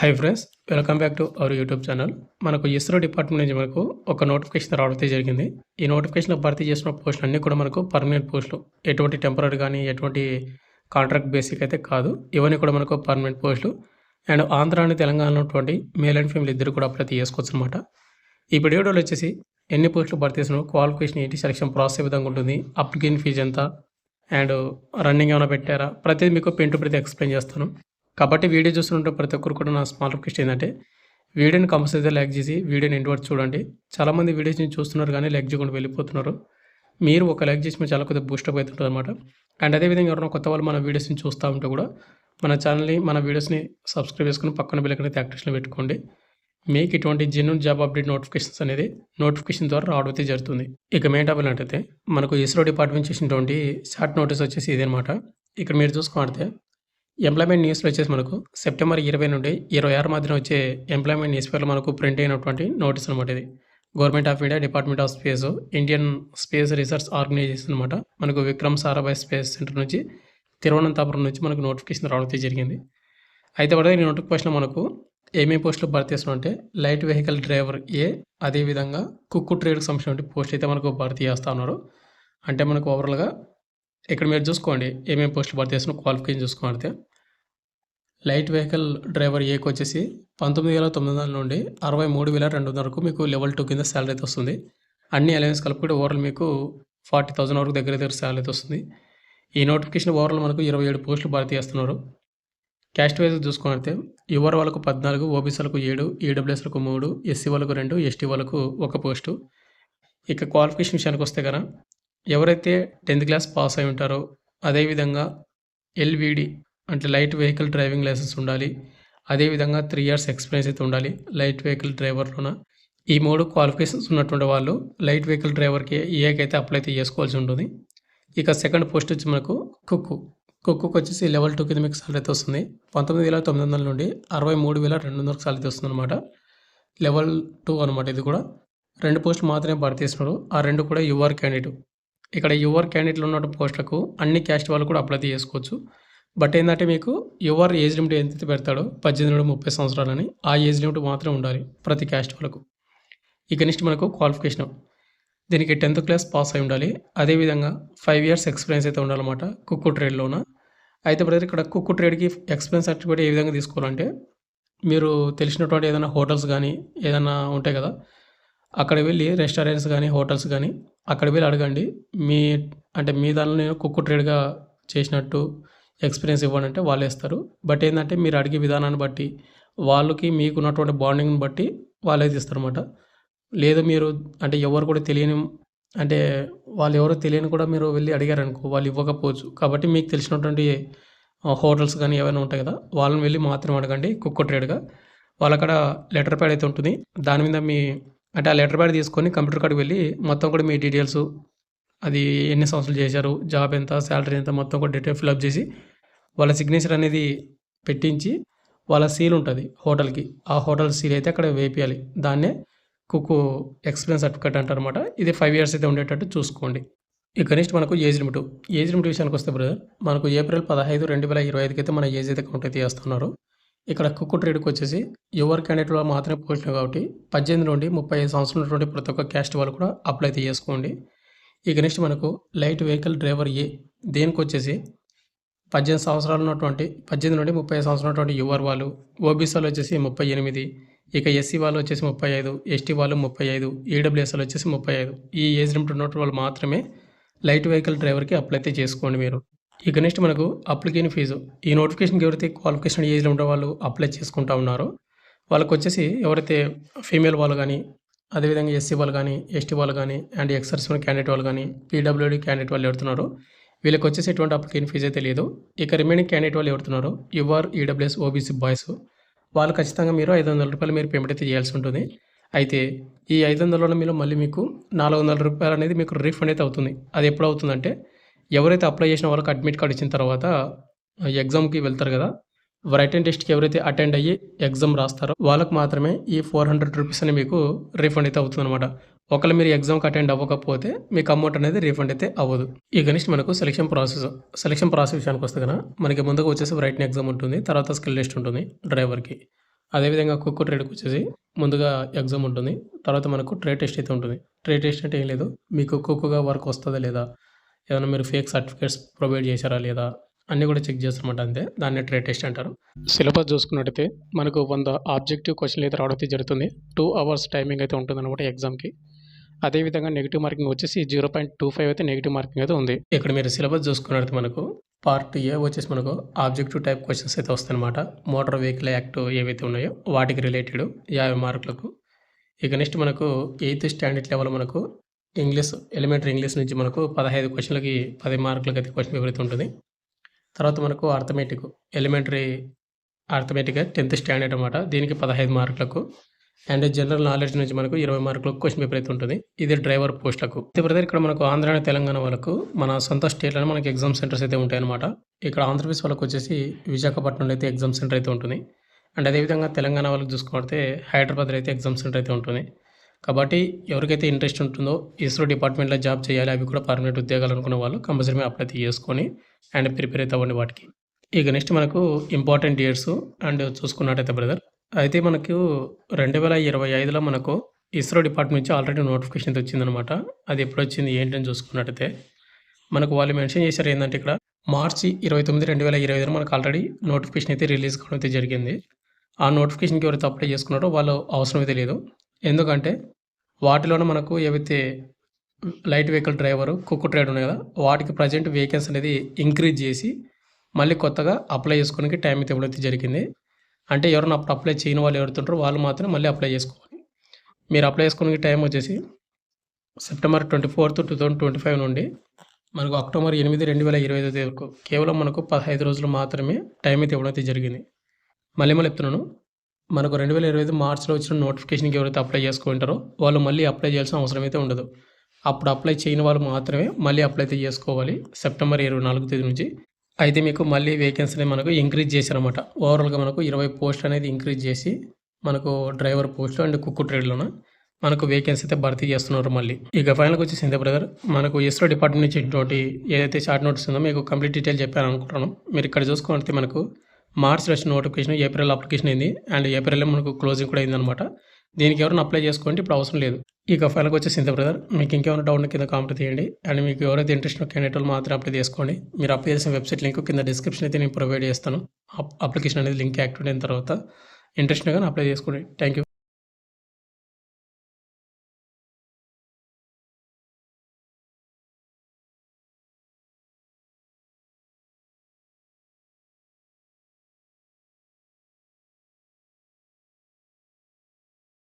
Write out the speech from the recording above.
Hi friends, welcome back to our YouTube channel. మనకు ISRO department నుంచి మనకు ఒక నోటిఫికేషన్ రావడం జరిగింది. ఈ నోటిఫికేషన్లో భర్తీ చేసిన పోస్టులు అన్నీ కూడా మనకు పర్మనెంట్ పోస్టులు. ఎటువంటి టెంపరరీ కానీ ఎటువంటి కాంట్రాక్ట్ బేసిక్ అయితే కాదు. ఇవన్నీ కూడా మనకు పర్మనెంట్ పోస్టులు. అండ్ ఆంధ్ర అండ్ తెలంగాణలో ఉన్నటువంటి మేల్ అండ్ ఫీమేల్ ఇద్దరు కూడా అప్లై చేసుకోవచ్చు అనమాట. ఈ వీడియోలో వచ్చేసి ఎన్ని పోస్టులు భర్తీ చేసిన క్వాలిఫికేషన్ ఏంటి, సెలక్షన్ ప్రాసెస్ ఏ విధంగా ఉంటుంది, అప్లికేషన్ ఫీజు ఎంత, అండ్ రన్నింగ్ ఏమైనా పెట్టారా, ప్రతిదీ మీకు పెన్ టు ప్రతి ఎక్స్ప్లెయిన్ చేస్తాను. కాబట్టి వీడియో చూస్తుంటే ప్రతి ఒక్కరు కూడా నా స్మాల్ రిక్వెస్ట్ ఏంటంటే వీడియోని కంపల్సరీ లైక్ చేసి వీడియోని ఎండ్ వరకు చూడండి. చాలామంది వీడియోస్ని చూస్తున్నారు కానీ లైక్ చేయకుండా వెళ్ళిపోతున్నారు. మీరు ఒక లైక్ చేసి మీరు చాలా కొద్దిగా బూస్టప్ అవుతుంటుంది అనమాట. అండ్ అదేవిధంగా ఎవరైనా కొత్త వాళ్ళు మన వీడియోస్ని చూస్తూ ఉంటే కూడా మన ఛానల్ని మన వీడియోస్ని సబ్స్క్రైబ్ చేసుకుని పక్కన బెల్ అయితే యాక్టివేషన్లో పెట్టుకోండి. మీకు ఇటువంటి జెన్యూన్ జాబ్ అప్డేట్ నోటిఫికేషన్స్ అనేది నోటిఫికేషన్ ద్వారా రావడం అయితే జరుగుతుంది. ఇక మెయిన్ టాపిక్ అంటే మనకు ఇస్రో డిపార్ట్మెంట్ చేసినటువంటి షార్ట్ నోటీస్ వచ్చేసి ఇదనమాట. ఇక్కడ మీరు చూసుకుంటే ఎంప్లాయ్మెంట్ న్యూస్లో వచ్చేసి మనకు సెప్టెంబర్ 20 నుండి 26 మధ్యన వచ్చే ఎంప్లాయ్మెంట్ న్యూస్ పేపర్లో మనకు ప్రింట్ అయినటువంటి నోటీస్ అనమాట. ఇది government of India, department of space, Indian space research organisation అనమాట. మనకు విక్రమ్ సారాభాయ్ స్పేస్ సెంటర్ నుంచి తిరువనంతపురం నుంచి మనకు నోటిఫికేషన్ రావడం జరిగింది. అయితే పడితే ఈ నోటిఫికేషన్లో మనకు ఏమేమి పోస్టులు భర్తీ చేస్తున్నాం అంటే లైట్ వెహికల్ డ్రైవర్ ఏ, అదేవిధంగా కుక్కు ట్రేడ్కి సంబంధించిన పోస్ట్ అయితే మనకు భర్తీ చేస్తూ ఉన్నారు. అంటే మనకు ఓవరాల్గా ఇక్కడ మీరు చూసుకోండి ఏమేమి పోస్టులు భర్తీ చేస్తున్న క్వాలిఫికేషన్ చూసుకుంటే లైట్ వెహికల్ డ్రైవర్ ఏకి వచ్చేసి 19,900 నుండి 63,200 వరకు మీకు లెవెల్ 2 కింద శాలరీ అయితే వస్తుంది. అన్ని అలయన్స్ కలుపుకుంటే ఓవరాల్ మీకు 40,000 వరకు దగ్గర శాలరీ అయితే వస్తుంది. ఈ నోటిఫికేషన్ ఓవరాల్ మనకు 27 పోస్టులు భర్తీ చేస్తున్నారు. క్యాస్ట్ వైజ్ చూసుకుంటే యువర్ వాళ్ళకు 14, ఓబీసీలకు 7, ఈడబ్ల్యూఎస్లకు 3, ఎస్సీ వాళ్ళకు 2, ఎస్టీ వాళ్ళకు 1 పోస్టు. ఇక క్వాలిఫికేషన్ విషయానికి వస్తే కనుక ఎవరైతే 10th క్లాస్ పాస్ అయి ఉంటారో, అదేవిధంగా ఎల్వీడి అంటే లైట్ వెహికల్ డ్రైవింగ్ లైసెన్స్ ఉండాలి, అదేవిధంగా 3 years ఎక్స్పీరియన్స్ అయితే ఉండాలి లైట్ వెహికల్ డ్రైవర్లోన. ఈ 3 క్వాలిఫికేషన్స్ ఉన్నటువంటి వాళ్ళు లైట్ వెహికల్ డ్రైవర్కి ఏకైతే అప్లై అయితే చేసుకోవాల్సి ఉంటుంది. ఇక సెకండ్ పోస్ట్ వచ్చి మనకు కుక్కుకి వచ్చేసి లెవెల్ 2 కింద మీకు సాలరీ అయితే వస్తుంది. 19,900 నుండి 63,200 వరకు సాలరీ వస్తుంది అనమాట. లెవెల్ 2 అనమాట. ఇది కూడా 2 పోస్టులు మాత్రమే భర్తీ చేస్తున్నారు. ఆ 2 కూడా యువర్ క్యాండిడేట్. ఇక్కడ యువర్ క్యాండిడేట్లో ఉన్న పోస్టులకు అన్ని క్యాస్ట్ వాళ్ళు కూడా అప్లై చేసుకోవచ్చు. బట్ ఏంటంటే మీకు యువర్ ఏజ్ లిమిట్ ఎంత పెడతాడో 18 నుండి 30 సంవత్సరాలని ఆ ఏజ్ లిమిట్ మాత్రమే ఉండాలి ప్రతి క్యాస్ట్ వాళ్ళకు. ఇక నెక్స్ట్ మనకు క్వాలిఫికేషన్ దీనికి 10th క్లాస్ పాస్ అయి ఉండాలి. అదేవిధంగా 5 years ఎక్స్పీరియన్స్ అయితే ఉండాలన్నమాట కుక్కు ట్రేడ్లోన. అయితే బ్రదర్ ఇక్కడ కుక్కు ట్రేడ్కి ఎక్స్పీరియన్స్ సర్టిఫికేట్ ఏ విధంగా తీసుకోవాలంటే మీరు తెలిసినటువంటి ఏదైనా హోటల్స్ కానీ ఏదైనా ఉంటాయి కదా, అక్కడికి వెళ్ళి రెస్టారెంట్స్ కానీ హోటల్స్ కానీ అక్కడికి వెళ్ళి అడగండి. మీ దానిలో నేను కుక్కు ట్రేడ్గా చేసినట్టు ఎక్స్పీరియన్స్ ఇవ్వండి అంటే వాళ్ళు ఇస్తారు. బట్ ఏంటంటే మీరు అడిగే విధానాన్ని బట్టి వాళ్ళకి మీకు ఉన్నటువంటి బాండింగ్ని బట్టి వాళ్ళు అయితే ఇస్తారన్నమాట. లేదు మీరు అంటే ఎవరు కూడా తెలియని అంటే వాళ్ళు ఎవరో తెలియని కూడా మీరు వెళ్ళి అడిగారనుకో వాళ్ళు ఇవ్వకపోవచ్చు. కాబట్టి మీకు తెలిసినటువంటి హోటల్స్ కానీ ఏమైనా ఉంటాయి కదా, వాళ్ళని వెళ్ళి మాత్రం అడగండి కుక్కు ట్రేడ్గా. వాళ్ళక్కడ లెటర్ ప్యాడ్ అయితే ఉంటుంది. దాని మీద అంటే ఆ లెటర్ ప్యాడ్ తీసుకొని కంప్యూటర్ కాడికి వెళ్ళి మొత్తం కూడా మీ డీటెయిల్స్, అది ఎన్ని సంవత్సరాలు చేశారు, జాబ్ ఎంత, శాలరీ ఎంత, మొత్తం కూడా డీటెయిల్ ఫిల్అప్ చేసి వాళ్ళ సిగ్నేచర్ అనేది పెట్టించి వాళ్ళ సీల్ ఉంటుంది హోటల్కి, ఆ హోటల్ సీల్ అయితే అక్కడ వేపియాలి. దాన్నే కుక్కు ఎక్స్పీరియన్స్ సర్టిఫికేట్ అంటారనమాట. ఇది 5 years అయితే ఉండేటట్టు చూసుకోండి. ఇక నెక్స్ట్ మనకు ఏజ్ లిమిట్ విషయానికి వస్తే బ్రదర్ మనకు ఏప్రిల్ 15, 2025 అయితే మన ఏజ్ అయితే కౌంట్ అయితే చేస్తున్నారు. ఇక్కడ కుక్కు ట్రేడ్కి వచ్చేసి యువర్ క్యాండిడేట్లో మాత్రమే పోస్టులు కాబట్టి 18 నుండి 35 సంవత్సరాలు ఉన్నటువంటి ప్రతి ఒక్క క్యాస్ట్ వాళ్ళు కూడా అప్లై అయితే చేసుకోండి. ఇక నెక్స్ట్ మనకు లైట్ వెహికల్ డ్రైవర్ ఏ దేనికి వచ్చేసి 18 నుండి 35 సంవత్సరాలు ఉన్నటువంటి యువర్ వాళ్ళు, ఓబీసీ వాళ్ళు వచ్చేసి 38, ఇక ఎస్సీ వాళ్ళు వచ్చేసి 35, ఎస్టీ వాళ్ళు 35, ఈడబ్ల్యూఎస్ వాళ్ళు వచ్చేసి 35. ఈ ఏజ్ లిమిట్ ఉన్నటువంటి వాళ్ళు మాత్రమే లైట్ వెహికల్ డ్రైవర్కి అప్లై అయితే చేసుకోండి మీరు. ఇక నెక్స్ట్ మనకు అప్లికేషన్ ఫీజు. ఈ నోటిఫికేషన్కి ఎవరైతే క్వాలిఫికేషన్ ఏజ్ లిమిట్ వాళ్ళు అప్లై చేసుకుంటూ ఉన్నారో వాళ్ళకి వచ్చేసి ఎవరైతే ఫీమేల్ వాళ్ళు కానీ, అదేవిధంగా ఎస్సీ వాళ్ళు కానీ, ఎస్టీ వాళ్ళు కానీ, అండ్ ఎక్సర్సీస్ క్యాండిడేట్ వాళ్ళు కానీ, పీడబ్ల్యూడీ క్యాండిడేట్ వాళ్ళు ఎవరుతున్నారో వీళ్ళకి వచ్చేసి ఎటువంటి అప్లికేషన్ ఫీజు అయితే లేదు. ఇక రిమైనింగ్ క్యాండిడేట్ వాళ్ళు ఎవరుతున్నారో యువర్, ఈడబ్ల్యూఎస్, ఓబీసీ బాయ్స్ వాళ్ళు ఖచ్చితంగా మీరు 500 రూపాయలు మీరు పేమెంట్ అయితే చేయాల్సి ఉంటుంది. అయితే ఈ 500లో మీరు మళ్ళీ మీకు 400 రూపాయలు అనేది మీకు రీఫండ్ అయితే అవుతుంది. అది ఎప్పుడు అవుతుందంటే ఎవరైతే అప్లై చేసిన వాళ్ళకి అడ్మిట్ కార్డ్ ఇచ్చిన తర్వాత ఎగ్జామ్కి వెళ్తారు కదా, రిటన్ టెస్ట్కి ఎవరైతే అటెండ్ అయ్యి ఎగ్జామ్ రాస్తారో వాళ్ళకి మాత్రమే ఈ 400 రూపీస్ అని మీకు రీఫండ్ అయితే అవుతుంది అనమాట. ఒకవేళ మీరు ఎగ్జామ్కి అటెండ్ అవ్వకపోతే మీకు అమౌంట్ అనేది రీఫండ్ అయితే అవ్వదు. ఇక నెక్స్ట్ మనకు సెలక్షన్ ప్రాసెస్ విషయానికి వస్తే కనుక మనకి ముందుగా వచ్చేసి రైటింగ్ ఎగ్జామ్ ఉంటుంది, తర్వాత స్కిల్ టెస్ట్ ఉంటుంది డ్రైవర్కి. అదేవిధంగా కుక్కు ట్రేడ్కి వచ్చేసి ముందుగా ఎగ్జామ్ ఉంటుంది. తర్వాత మనకు ట్రేడ్ టెస్ట్ అయితే ఉంటుంది. ట్రేడ్ టెస్ట్ అంటే ఏం లేదు, మీకు కుక్కుగా వర్క్ వస్తుందా లేదా, ఏదైనా మీరు ఫేక్ సర్టిఫికేట్స్ ప్రొవైడ్ చేశారా లేదా అన్నీ కూడా చెక్ చేస్తారన్నమాట. అంతే, దాన్ని ట్రేడ్ టెస్ట్ అంటారు. సిలబస్ చూసుకున్నట్టయితే మనకు 100 ఆబ్జెక్టివ్ క్వశ్చన్లు అయితే రావడం అయితే జరుగుతుంది. 2 అవర్స్ టైమింగ్ అయితే ఉంటుందన్నమాట ఎగ్జామ్కి. అదేవిధంగా నెగిటివ్ మార్కింగ్ వచ్చేసి 0.25 అయితే నెగిటివ్ మార్కింగ్ అయితే ఉంది. ఇక్కడ మీరు సిలబస్ చూసుకున్నట్టు మనకు పార్ట్ ఏ వచ్చేసి మనకు ఆబ్జెక్టివ్ టైప్ క్వశ్చన్స్ అయితే వస్తాయన్నమాట. మోటార్ వెహికల్ యాక్ట్ ఏవైతే ఉన్నాయో వాటికి రిలేటెడ్ 50 మార్కులకు. ఇక నెక్స్ట్ మనకు 8th స్టాండర్డ్ లెవెల్ మనకు ఇంగ్లీష్, ఎలిమెంటరీ ఇంగ్లీష్ నుంచి మనకు 15 క్వశ్చన్లకి 10 మార్కులకి అయితే క్వశ్చన్ పేపర్ అయితే ఉంటుంది. తర్వాత మనకు arithmetic, elementary arithmetic 10th standard అనమాట. దీనికి 15 మార్కులకు. అండ్ జనరల్ నాలెడ్జ్ నుంచి మనకు 20 మార్కులకు క్వశ్చన్ పేపర్ అయితే ఉంటుంది. ఇది డ్రైవర్ పోస్టులకు. బ్రదర్ ఇక్కడ మనకు ఆంధ్ర తెలంగాణ వాళ్ళకు మన సొంత స్టేట్లలో మనకి ఎగ్జామ్ సెంటర్స్ అయితే ఉంటాయన్నమాట. ఇక్కడ ఆంధ్రప్రదేశ్ వాళ్ళకి వచ్చేసి విశాఖపట్నంలో అయితే ఎగ్జామ్ సెంటర్ అయితే ఉంటుంది. అండ్ అదేవిధంగా తెలంగాణ వాళ్ళకి చూసుకుంటే హైదరాబాద్లో అయితే ఎగ్జామ్ సెంటర్ అయితే ఉంటుంది. కాబట్టి ఎవరికైతే ఇంట్రెస్ట్ ఉంటుందో ఇస్రో డిపార్ట్మెంట్లో జాబ్ చేయాలి, అవి కూడా పర్మనెంట్ ఉద్యోగాలు అనుకున్న వాళ్ళు కంపల్సరీ అప్లై చేసుకొని అండ్ ప్రిపేర్ అయితే అవ్వండి వాటికి. ఇక నెక్స్ట్ మనకు ఇంపార్టెంట్ డేట్స్ అండ్ చూసుకున్నట్టయితే బ్రదర్, అయితే మనకు 2025లో మనకు ఇస్రో డిపార్ట్మెంట్ నుంచి ఆల్రెడీ నోటిఫికేషన్ అయితే వచ్చిందనమాట. అది ఎప్పుడు వచ్చింది ఏంటని చూసుకున్నట్టయితే మనకు వాళ్ళు మెన్షన్ చేశారు ఏంటంటే ఇక్కడ మార్చి 29, 2025 మనకు ఆల్రెడీ నోటిఫికేషన్ అయితే రిలీజ్ కావడం అయితే జరిగింది. ఆ నోటిఫికేషన్కి ఎవరైతే అప్లై చేసుకున్నారో వాళ్ళు అవసరం అయితే లేదు. ఎందుకంటే వాటిలోనే మనకు ఏవైతే లైట్ వెహికల్ డ్రైవరు, కుక్కు ట్రేడ్ ఉన్నాయి కదా, వాటికి ప్రజెంట్ వేకెన్సీ అనేది ఇంక్రీజ్ చేసి మళ్ళీ కొత్తగా అప్లై చేసుకోవడానికి టైం అయితే ఇవ్వడం అయితే జరిగింది. అంటే ఎవరైనా అప్పుడు అప్లై చేయని వాళ్ళు ఎవరుతుంటారో వాళ్ళు మాత్రం మళ్ళీ అప్లై చేసుకోవాలి. మీరు అప్లై చేసుకోవడానికి టైం వచ్చేసి సెప్టెంబర్ 24, 2025 నుండి మనకు అక్టోబర్ 8, 2025 వరకు కేవలం మనకు 15 రోజులు మాత్రమే టైం అయితే ఇవ్వడం అయితే జరిగింది. మళ్ళీ చెప్తున్నాను, మనకు 2025 మార్చిలో వచ్చిన నోటిఫికేషన్కి ఎవరైతే అప్లై చేసుకుంటారో వాళ్ళు మళ్ళీ అప్లై చేయాల్సిన అవసరం అయితే ఉండదు. అప్పుడు అప్లై చేయని వాళ్ళు మాత్రమే మళ్ళీ అప్లై అయితే చేసుకోవాలి సెప్టెంబర్ 24 తేదీ నుంచి. అయితే మీకు మళ్ళీ వేకెన్సీ మనకు ఇంక్రీజ్ చేశారన్నమాట. ఓవరాల్గా మనకు 20 పోస్ట్ అనేది ఇంక్రీజ్ చేసి మనకు డ్రైవర్ పోస్ట్ అండ్ కుక్కు ట్రేడ్లోన మనకు వేకెన్సీ అయితే భర్తీ చేస్తున్నారు మళ్ళీ. ఇక ఫైనల్గా వచ్చేసి ఇంతే బ్రదర్, మనకు ఇస్రో డిపార్ట్మెంట్ నుంచి ఇటువంటి ఏదైతే షార్ట్ నోట్స్ ఉందో మీకు కంప్లీట్ డీటెయిల్ చెప్పాను అనుకుంటున్నాను. మీరు ఇక్కడ చూసుకుంటే మనకు మార్చిలో వచ్చిన నోటిఫికేషన్, ఏప్రిల్ అప్లికేషన్ అయింది అండ్ ఏప్రిల్లో మనకు క్లోజింగ్ కూడా అయిందనమాట. దీనికి ఎవరైనా అప్లై చేసుకోండి, ఇప్పుడు అవసరం లేదు. ఇక ఫైనల్గా వచ్చేసి ఇంత బ్రదర్, మీకు ఇంకేమైనా డౌట్ కింద కామెంట్ చేయండి. అండ్ మీకు ఎవరైతే ఇంట్రెస్ట్ క్యాండిడేట్ వాళ్ళు మాత్రం అప్లై చేసుకోండి. మీరు అప్లై చేసిన వెబ్సైట్ లింక్ కింద డిస్క్రిప్షన్ అయితే నేను ప్రొవైడ్ చేస్తాను. అప్లికేషన్ అనేది లింక్ యాక్టివేట్ అయిన తర్వాత ఇంట్రెస్ట్ కానీ అప్లై చేసుకోండి. Thank you.